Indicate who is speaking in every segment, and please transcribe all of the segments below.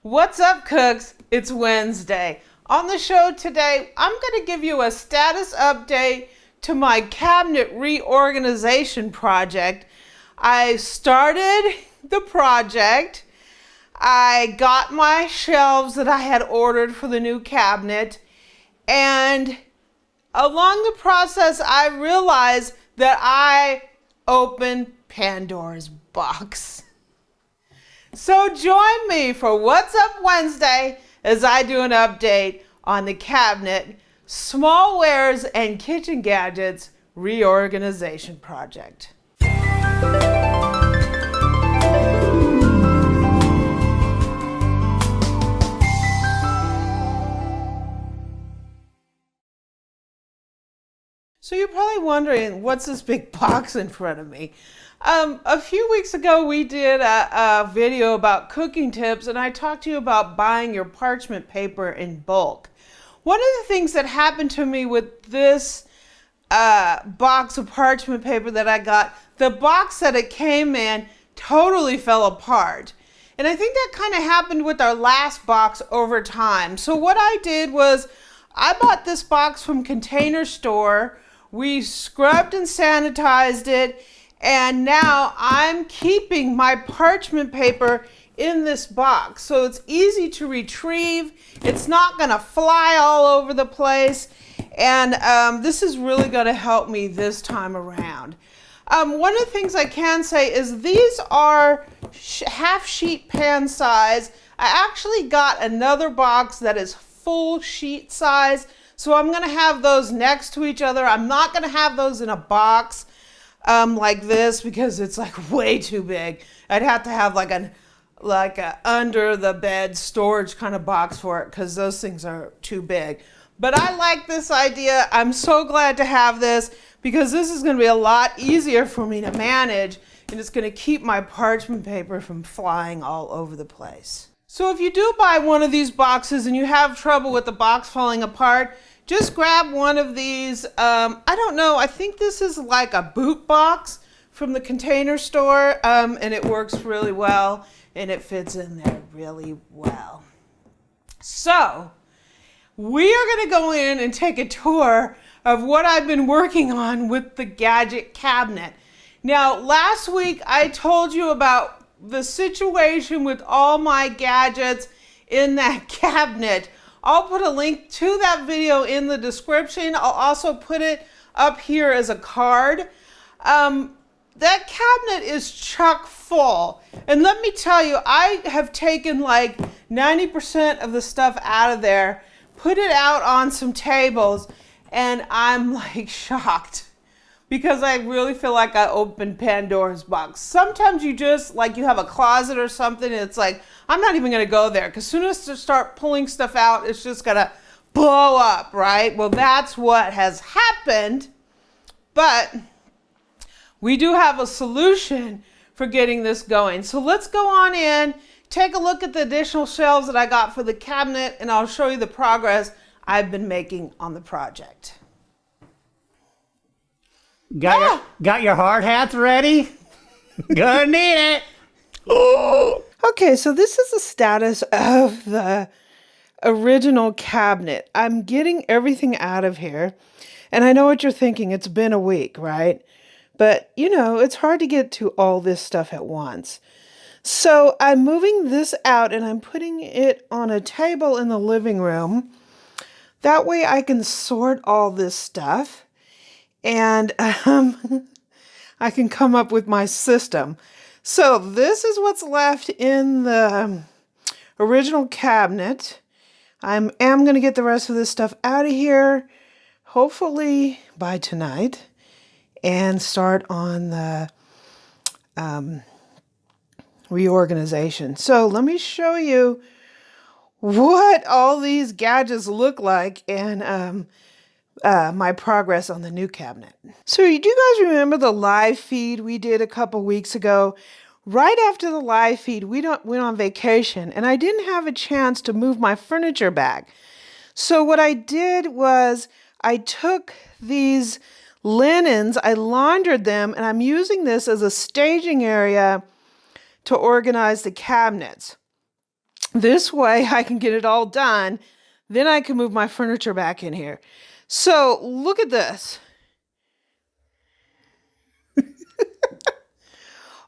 Speaker 1: What's up, cooks? It's Wednesday. On the show today, I'm going to give you a status update to my cabinet reorganization project. I started the project. I got my shelves that I had ordered for the new cabinet, and along the process, I realized that I opened Pandora's box. So join me for What's Up Wednesday as I do an update on the cabinet, small wares, and kitchen gadgets reorganization project. So you're probably wondering, what's this big box in front of me? A few weeks ago, we did a video about cooking tips, and I talked to you about buying your parchment paper in bulk. One of the things that happened to me with this box of parchment paper that I got, the box that it came in totally fell apart. And I think that kind of happened with our last box over time. So what I did was, I bought this box from Container Store. We scrubbed and sanitized it, and now I'm keeping my parchment paper in this box. So it's easy to retrieve. It's not gonna fly all over the place. And this is really gonna help me this time around. One of the things I can say is these are half sheet pan size. I actually got another box that is full sheet size. So I'm gonna have those next to each other. I'm not gonna have those in a box like this because it's like way too big. I'd have to have like a under the bed storage kind of box for it because those things are too big. But I like this idea. I'm so glad to have this because this is gonna be a lot easier for me to manage, and it's gonna keep my parchment paper from flying all over the place. So if you do buy one of these boxes and you have trouble with the box falling apart, just grab one of these. I don't know, I think this is like a boot box from the Container Store, and it works really well and it fits in there really well. So we are going to go in and take a tour of what I've been working on with the gadget cabinet. Now, last week I told you about the situation with all my gadgets in that cabinet. I'll put a link to that video in the description. I'll also put it up here as a card. That cabinet is chock full. And let me tell you, I have taken like 90% of the stuff out of there, put it out on some tables, and I'm like shocked. Because I really feel like I opened Pandora's box. Sometimes you just, like you have a closet or something, and it's like, I'm not even gonna go there, because as soon as you start pulling stuff out, it's just gonna blow up, right? Well, that's what has happened, but we do have a solution for getting this going. So let's go on in, take a look at the additional shelves that I got for the cabinet, and I'll show you the progress I've been making on the project.
Speaker 2: Got your hard hats ready? Gonna need it.
Speaker 1: Okay, so this is the status of the original cabinet. I'm getting everything out of here. And I know what you're thinking. It's been a week, right? But, you know, it's hard to get to all this stuff at once. So I'm moving this out and I'm putting it on a table in the living room. That way I can sort all this stuff. And I can come up with my system. So this is what's left in the original cabinet. I am going to get the rest of this stuff out of here, hopefully by tonight, and start on the reorganization. So let me show you what all these gadgets look like and my progress on the new cabinet. So do you guys remember the live feed we did a couple weeks ago? Right after the live feed, we went on vacation, and I didn't have a chance to move my furniture back. So what I did was I took these linens, I laundered them, and I'm using this as a staging area to organize the cabinets. This way I can get it all done. Then I can move my furniture back in here. So look at this.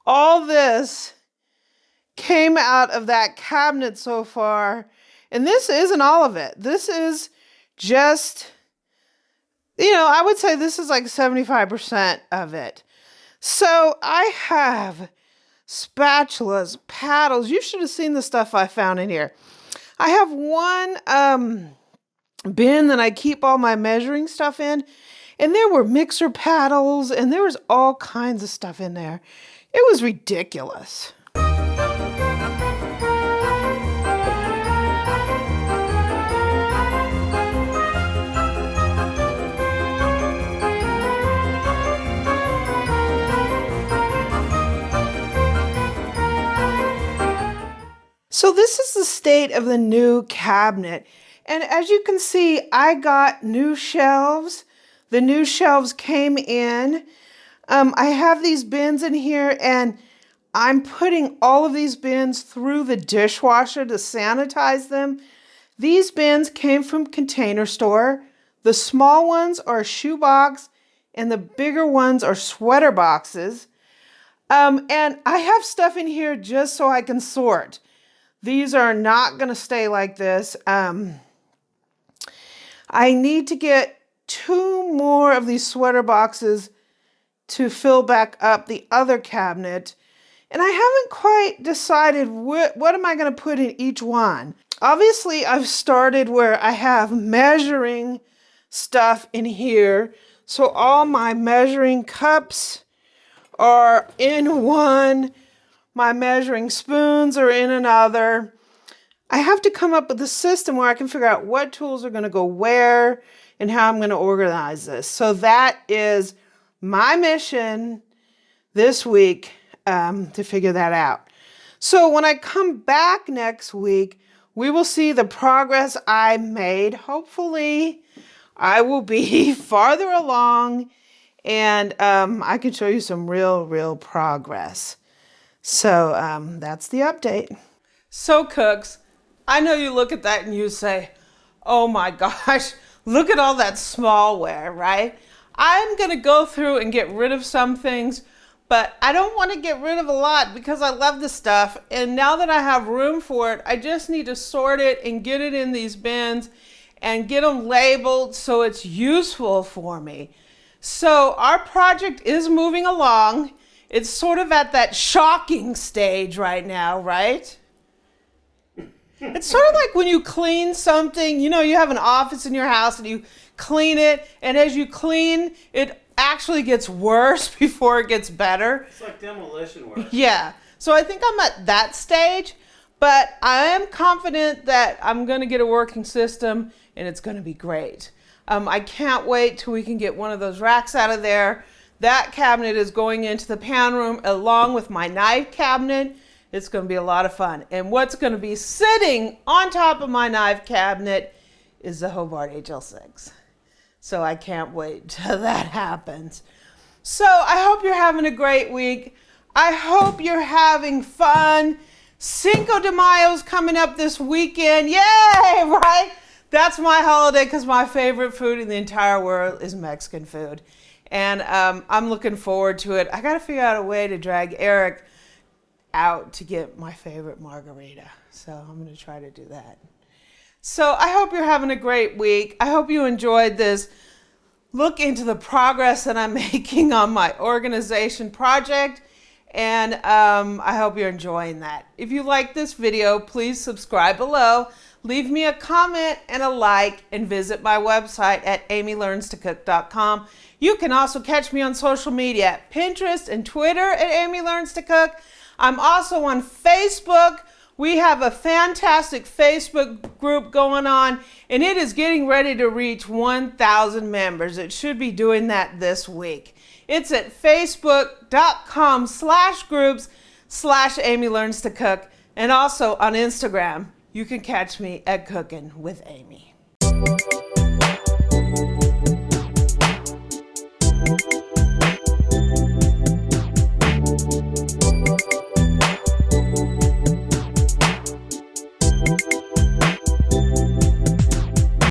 Speaker 1: All this came out of that cabinet so far. And this isn't all of it. This is just, I would say this is like 75% of it. So I have spatulas, paddles. You should have seen the stuff I found in here. I have one bin that I keep all my measuring stuff in. And there were mixer paddles and there was all kinds of stuff in there. It was ridiculous. So this is the state of the new cabinet. And as you can see, I got new shelves. The new shelves came in. I have these bins in here and I'm putting all of these bins through the dishwasher to sanitize them. These bins came from Container Store. The small ones are shoebox and the bigger ones are sweater boxes. And I have stuff in here just so I can sort. These are not going to stay like this. I need to get 2 more of these sweater boxes to fill back up the other cabinet. And I haven't quite decided what am I going to put in each one. Obviously, I've started where I have measuring stuff in here. So all my measuring cups are in one. My measuring spoons are in another. I have to come up with a system where I can figure out what tools are going to go where and how I'm going to organize this. So that is my mission this week, to figure that out. So when I come back next week, we will see the progress I made. Hopefully, I will be farther along and I can show you some real progress. So that's the update. So cooks, I know you look at that and you say, oh my gosh, look at all that smallware, right? I'm going to go through and get rid of some things, but I don't want to get rid of a lot because I love the stuff. And now that I have room for it, I just need to sort it and get it in these bins and get them labeled so it's useful for me. So our project is moving along. It's sort of at that shocking stage right now, right? It's sort of like when you clean something, you have an office in your house and you clean it, and as you clean, it actually gets worse before it gets better.
Speaker 2: It's like demolition work.
Speaker 1: Yeah. So I think I'm at that stage, but I am confident that I'm going to get a working system and it's going to be great. I can't wait till we can get one of those racks out of there. That cabinet is going into the pan room along with my knife cabinet. It's going to be a lot of fun. And what's going to be sitting on top of my knife cabinet is the Hobart HL6. So I can't wait till that happens. So I hope you're having a great week. I hope you're having fun. Cinco de Mayo's coming up this weekend. Yay, right? That's my holiday because my favorite food in the entire world is Mexican food. And I'm looking forward to it. I got to figure out a way to drag Eric out to get my favorite margarita. So I'm going to try to do that. So I hope you're having a great week. I hope you enjoyed this look into the progress that I'm making on my organization project. And I hope you're enjoying that. If you like this video, please subscribe below. Leave me a comment and a like, and visit my website at amylearnstocook.com. You can also catch me on social media at Pinterest and Twitter at Amy Learns to Cook. I'm also on Facebook. We have a fantastic Facebook group going on, and it is getting ready to reach 1,000 members. It should be doing that this week. It's at facebook.com/groups/Amy Learns to Cook, and also on Instagram. You can catch me at Cooking with Amy.